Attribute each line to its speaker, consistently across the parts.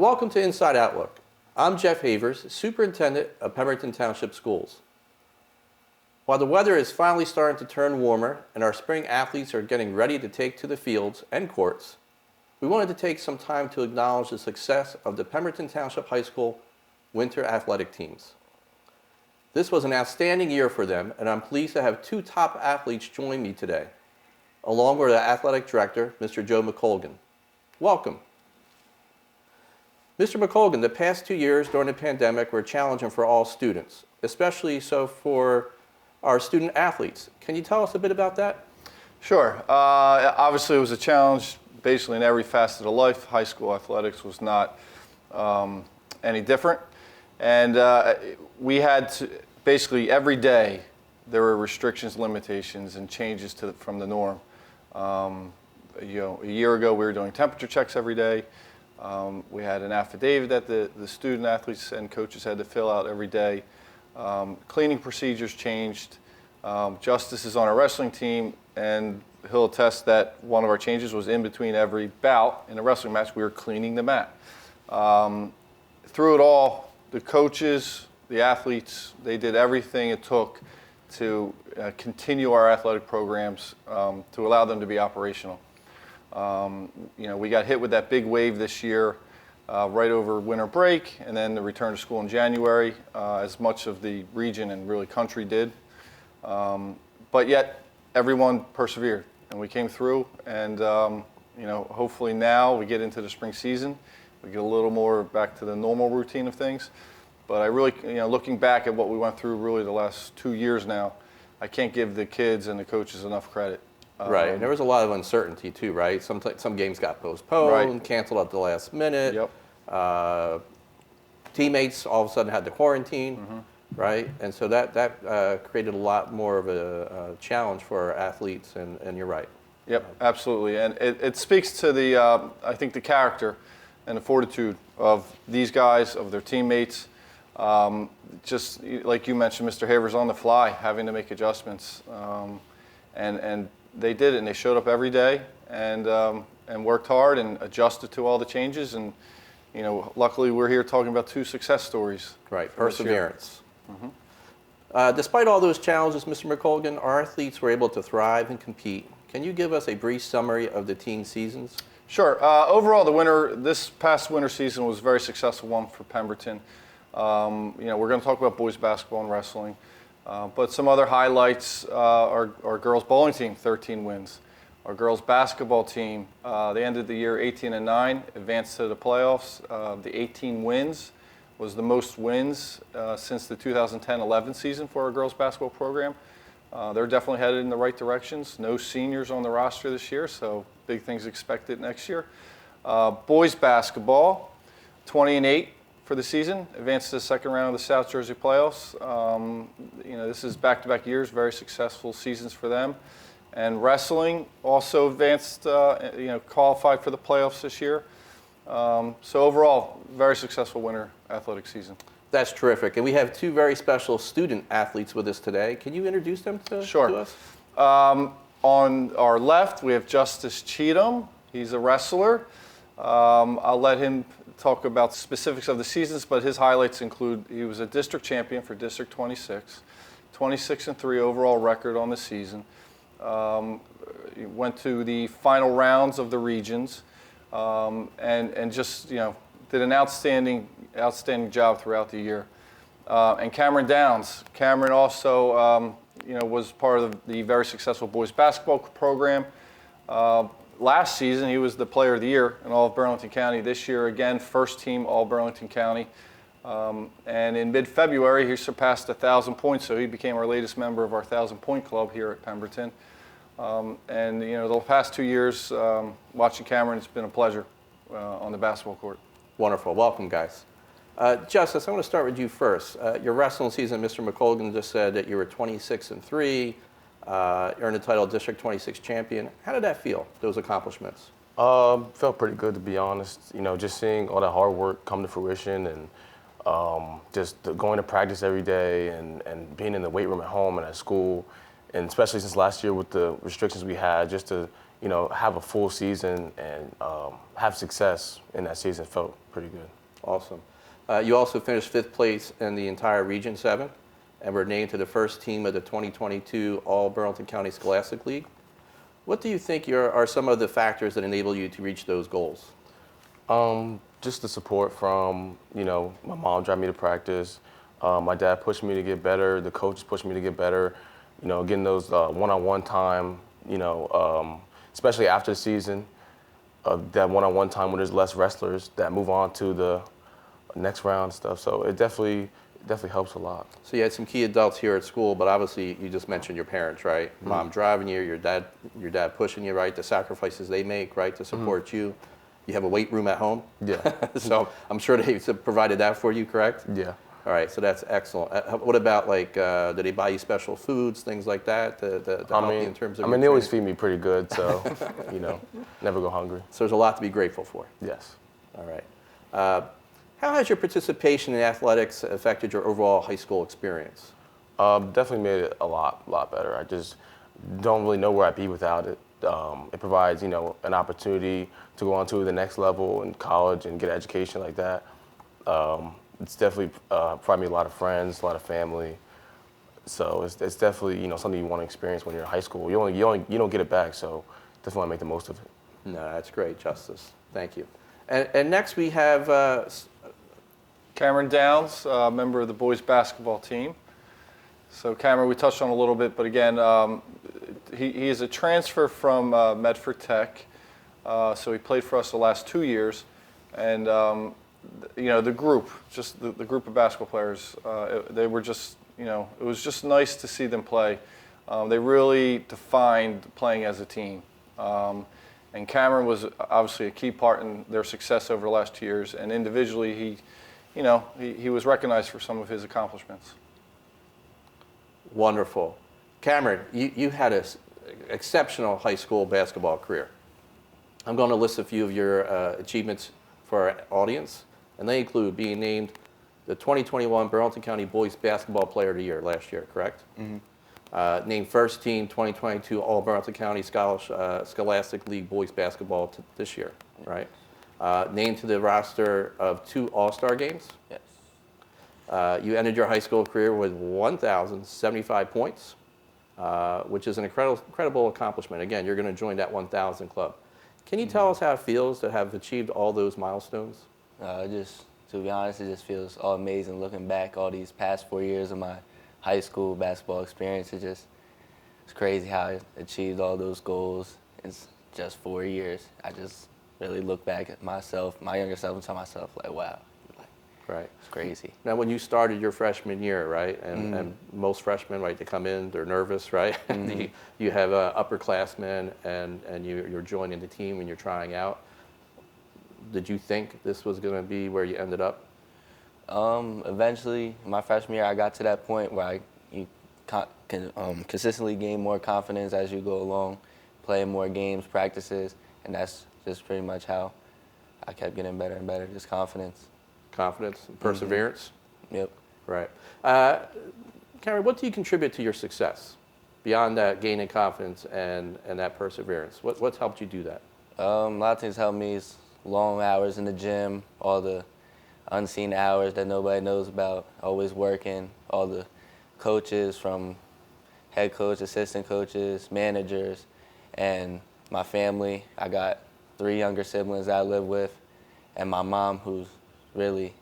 Speaker 1: Welcome to Inside Outlook. I'm Jeff Havers, Superintendent of Pemberton Township Schools. While the weather is finally starting to turn warmer and our spring athletes are getting ready to take to the fields and courts, we wanted to take some time to acknowledge the success of the Pemberton Township High School winter athletic teams. This was an outstanding year for them, and I'm pleased to have two top athletes join me today, along with the athletic director, Mr. Joe McColgan. Welcome. Mr. McColgan, the past 2 years during the pandemic were challenging for all students, especially so for our student athletes. Can you tell us a bit about that?
Speaker 2: Sure. Obviously, it was a challenge basically in every facet of life. High school athletics was not any different. And we had to, basically every day, there were restrictions, limitations, and changes from the norm. A year ago, we were doing temperature checks every day. We had an affidavit that the student athletes and coaches had to fill out every day. Cleaning procedures changed. Justus is on our wrestling team, and he'll attest that one of our changes was in between every bout in a wrestling match, we were cleaning the mat. Through it all, the coaches, the athletes, they did everything it took to continue our athletic programs to allow them to be operational. We got hit with that big wave this year right over winter break, and then the return to school in January, as much of the region and really country did. But yet, everyone persevered, and we came through, and hopefully now we get into the spring season, we get a little more back to the normal routine of things. But I really, looking back at what we went through really the last 2 years now, I can't give the kids and the coaches enough credit.
Speaker 1: Right, and there was a lot of uncertainty too, right? Some games got postponed,
Speaker 2: right.
Speaker 1: Canceled at the last minute.
Speaker 2: Yep.
Speaker 1: Teammates all of a sudden had to quarantine, right? And so that created a lot more of a challenge for our athletes, and you're right.
Speaker 2: Yep, absolutely. And it speaks to the, I think, the character and the fortitude of these guys, of their teammates. Just like you mentioned, Mr. Havers, on the fly, having to make adjustments. And they did it, and they showed up every day and worked hard and adjusted to all the changes. And, luckily we're here talking about two success stories.
Speaker 1: Right, perseverance. Despite all those challenges, Mr. McColgan, our athletes were able to thrive and compete. Can you give us a brief summary of the teen seasons?
Speaker 2: Sure. Overall, this past winter season was a very successful one for Pemberton. We're going to talk about boys basketball and wrestling. But some other highlights, our girls bowling team, 13 wins. Our girls basketball team, they ended the year 18-9, advanced to the playoffs. The 18 wins was the most wins since the 2010-11 season for our girls basketball program. They're definitely headed in the right directions. No seniors on the roster this year, so big things expected next year. Boys basketball, 20-8. For the season, advanced to the second round of the South Jersey playoffs. This is back-to-back years, very successful seasons for them. And wrestling also advanced, qualified for the playoffs this year. So overall, very successful winter athletic season.
Speaker 1: That's terrific. And we have two very special student athletes with us today. Can you introduce them to us?
Speaker 2: On our left, we have Justus Cheatom. He's a wrestler. I'll let him talk about specifics of the seasons, but his highlights include he was a district champion for District 26, 26-3 overall record on the season. He went to the final rounds of the regions, and just did an outstanding job throughout the year. And Cameron Downs. Cameron also was part of the very successful boys basketball program. Last season, he was the player of the year in all of Burlington County. This year, again, first team all Burlington County. And in mid-February, he surpassed 1,000 points, so he became our latest member of our 1,000-point club here at Pemberton. The past 2 years, watching Cameron, it's been a pleasure on the basketball court.
Speaker 1: Wonderful. Welcome, guys. Justus, I want to start with you first. Your wrestling season, Mr. McColgan just said that you were 26-3. Earned the title of District 26 champion. How did that feel, those accomplishments?
Speaker 3: Felt pretty good, to be honest. Just seeing all that hard work come to fruition, and just going to practice every day, and being in the weight room at home and at school, and especially since last year with the restrictions we had, just to have a full season and have success in that season felt pretty good.
Speaker 1: Awesome. You also finished 5th place in the entire Region 7 and were named to the first team of the 2022 All-Burlington County Scholastic League. What do you think are some of the factors that enable you to reach those goals?
Speaker 3: Just the support from, my mom driving me to practice. My dad pushed me to get better. The coaches pushed me to get better. Getting those one-on-one time, especially after the season, that one-on-one time when there's less wrestlers that move on to the next round stuff. So it definitely helps a lot.
Speaker 1: So you had some key adults here at school, but obviously you just mentioned your parents, right? Mm-hmm. Mom driving you, your dad pushing you, right? The sacrifices they make, right, to support you. You have a weight room at home?
Speaker 3: Yeah.
Speaker 1: So I'm sure they provided that for you, correct?
Speaker 3: Yeah.
Speaker 1: All right, so that's excellent. What about, did they buy you special foods, things like that, to help you in terms of
Speaker 3: they always feed me pretty good, so, never go hungry.
Speaker 1: So there's a lot to be grateful for.
Speaker 3: Yes.
Speaker 1: All right. How has your participation in athletics affected your overall high school experience?
Speaker 3: Definitely made it a lot better. I just don't really know where I'd be without it. It provides, an opportunity to go on to the next level in college and get an education like that. It's definitely provided me a lot of friends, a lot of family. So it's definitely, something you want to experience when you're in high school. You don't get it back, so definitely want to make the most of it.
Speaker 1: No, that's great, Justus. Thank you. And next we have
Speaker 2: Cameron Downs, member of the boys basketball team. So Cameron, we touched on a little bit, but again, he is a transfer from Medford Tech. So he played for us the last 2 years. And, the group, just the group of basketball players, they were just, it was just nice to see them play. They really defined playing as a team. And Cameron was obviously a key part in their success over the last 2 years. And individually, he was recognized for some of his accomplishments.
Speaker 1: Wonderful. Cameron, you had an exceptional high school basketball career. I'm going to list a few of your achievements for our audience, and they include being named the 2021 Burlington County Boys Basketball Player of the Year last year, correct? Mm-hmm. Named first team 2022 All Burlington County Scholastic League Boys Basketball this year, right? Named to the roster of 2 All-Star games.
Speaker 4: Yes.
Speaker 1: You ended your high school career with 1,075 points, which is an incredible accomplishment. Again, you're going to join that 1,000 club. Can you tell us how it feels to have achieved all those milestones?
Speaker 4: To be honest, it just feels all amazing looking back all these past 4 years of my high school basketball experience. It's crazy how I achieved all those goals in just 4 years. I just really look back at myself, my younger self, and tell myself, like, wow.
Speaker 1: Right.
Speaker 4: It's crazy.
Speaker 1: Now, when you started your freshman year, right, and most freshmen, right, they come in, they're nervous, right? You have upperclassmen, and you're joining the team and you're trying out. Did you think this was going to be where you ended up?
Speaker 4: Eventually, my freshman year, I got to that point where you can consistently gain more confidence as you go along, playing more games, practices, and that's just pretty much how I kept getting better and better, just confidence.
Speaker 1: Confidence and perseverance?
Speaker 4: Yep.
Speaker 1: Right. Cameron, what do you contribute to your success beyond that gaining confidence and that perseverance? What's helped you do that?
Speaker 4: A lot of things helped me is long hours in the gym, all the unseen hours that nobody knows about, always working, all the coaches from head coach, assistant coaches, managers, and my family. I got 3 younger siblings that I live with, and my mom, who's really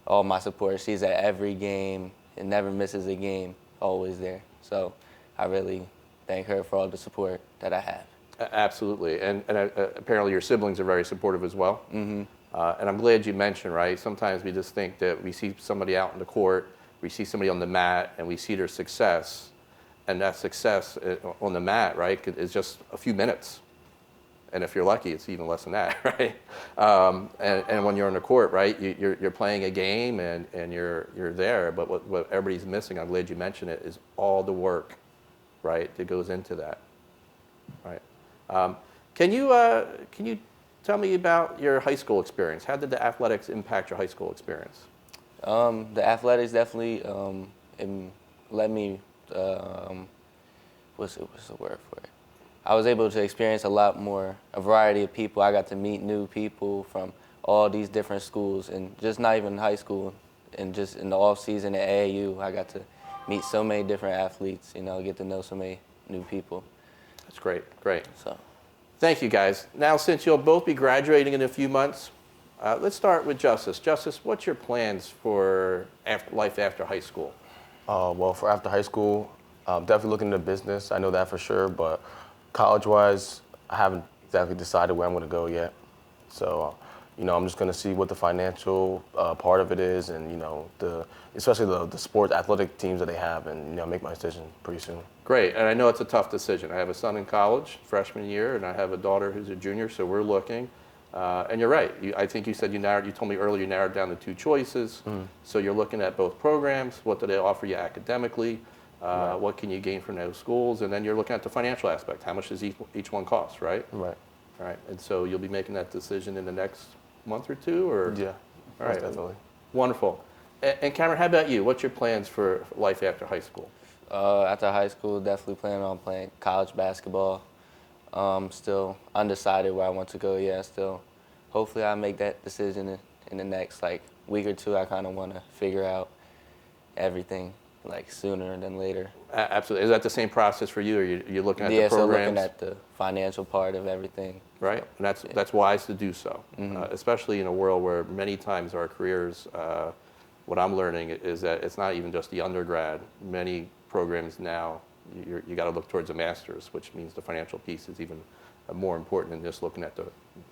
Speaker 4: all my support. She's at every game and never misses a game, always there. So I really thank her for all the support that I have.
Speaker 1: Absolutely, and apparently your siblings are very supportive as well. Mm-hmm. And I'm glad you mentioned, right, sometimes we just think that we see somebody out in the court, we see somebody on the mat, and we see their success, and that success on the mat, right, is just a few minutes. And if you're lucky, it's even less than that, right? And when you're on the court, right, you're playing a game and you're there. But what everybody's missing, I'm glad you mentioned it, is all the work, right, that goes into that, right? Can you tell me about your high school experience? How did the athletics impact your high school experience?
Speaker 4: The athletics definitely it led me. What's the word for it? I was able to experience a variety of people. I got to meet new people from all these different schools, and just not even high school, and just in the off season at AAU, I got to meet so many different athletes, get to know so many new people.
Speaker 1: That's great, great.
Speaker 4: So,
Speaker 1: Thank you, guys. Now, since you'll both be graduating in a few months, let's start with Justus. Justus, what's your plans for life after high school?
Speaker 3: Well, for after high school, definitely looking into business. I know that for sure, but college-wise, I haven't exactly decided where I'm going to go yet. So, I'm just going to see what the financial part of it is, and especially the sports athletic teams that they have, and make my decision pretty soon.
Speaker 1: Great, and I know it's a tough decision. I have a son in college, freshman year, and I have a daughter who's a junior, so we're looking. And you're right. I think you said you told me earlier you narrowed down to 2 choices. So you're looking at both programs. What do they offer you academically?
Speaker 3: Right.
Speaker 1: What can you gain from those schools? And then you're looking at the financial aspect. How much does each one cost, right?
Speaker 3: Right.
Speaker 1: All right. And so you'll be making that decision in the next month or 2, or?
Speaker 3: Yeah.
Speaker 1: All right.
Speaker 3: Definitely.
Speaker 1: Wonderful. And Cameron, how about you? What's your plans for life after high school?
Speaker 4: after high school, definitely planning on playing college basketball. Still undecided where I want to go yet. Still, hopefully I make that decision in the next week or two. I kind of want to figure out everything sooner than later.
Speaker 1: Absolutely. Is that the same process for you, or you're looking at
Speaker 4: Yeah,
Speaker 1: the
Speaker 4: so
Speaker 1: programs?
Speaker 4: looking at the financial part of everything.
Speaker 1: Right, and that's wise to do so,
Speaker 4: Mm-hmm.
Speaker 1: especially in a world where many times our careers, what I'm learning is that it's not even just the undergrad. Many programs now, you got to look towards a master's, which means the financial piece is even more important than just looking at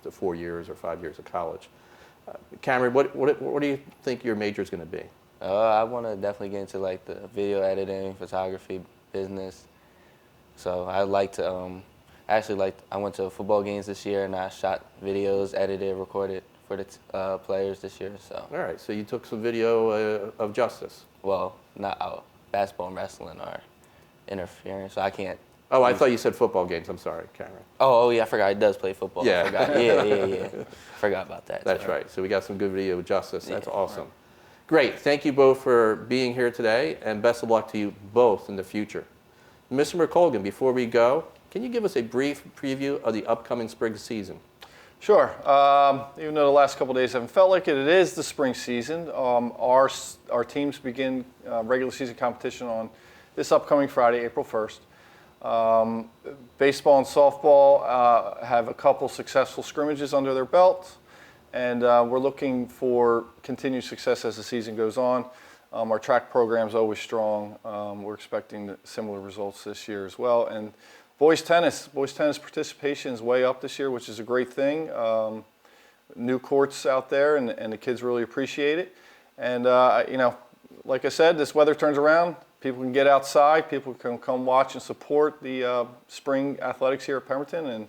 Speaker 1: the 4 years or 5 years of college. Cameron, what do you think your major is going to be?
Speaker 4: I want to definitely get into the video editing, photography business. So I like to I went to football games this year and I shot videos, edited, recorded for the players this year. So
Speaker 1: All right, so you took some video of Justus.
Speaker 4: well, not basketball and wrestling are interfering, so I can't.
Speaker 1: Oh, I thought you said football games. I'm sorry, Cameron.
Speaker 4: Oh yeah, I forgot he does play football.
Speaker 1: Yeah.
Speaker 4: I forgot. Yeah. Forgot about that.
Speaker 1: That's
Speaker 4: Sorry.
Speaker 1: right. So we got some good video with Justus. That's
Speaker 4: Yeah,
Speaker 1: awesome. Great. Thank you both for being here today, and best of luck to you both in the future. Mr. McColgan, before we go, can you give us a brief preview of the upcoming spring season?
Speaker 2: Sure. Even though the last couple of days haven't felt like it, it is the spring season. Our teams begin regular season competition on this upcoming Friday, April 1st. Baseball and softball have a couple successful scrimmages under their belt, and we're looking for continued success as the season goes on. Our track program is always strong. We're expecting similar results this year as well. And boys tennis participation is way up this year, which is a great thing. New courts out there, and the kids really appreciate it. And like I said, this weather turns around. People can get outside. People can come watch and support the spring athletics here at Pemberton. And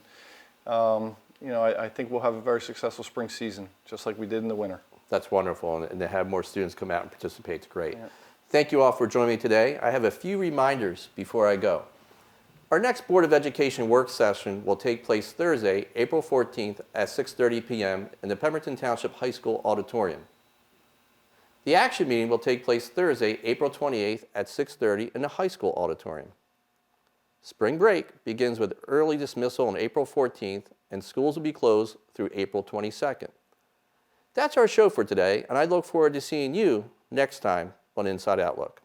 Speaker 2: I think we'll have a very successful spring season, just like we did in the winter.
Speaker 1: That's wonderful, and to have more students come out and participate is great.
Speaker 2: Yeah.
Speaker 1: Thank you all for joining me today. I have a few reminders before I go. Our next Board of Education work session will take place Thursday, April 14th at 6:30 p.m. in the Pemberton Township High School auditorium. The action meeting will take place Thursday, April 28th at 6:30 in the high school auditorium. Spring break begins with early dismissal on April 14th, and schools will be closed through April 22nd. That's our show for today, and I look forward to seeing you next time on Inside Outlook.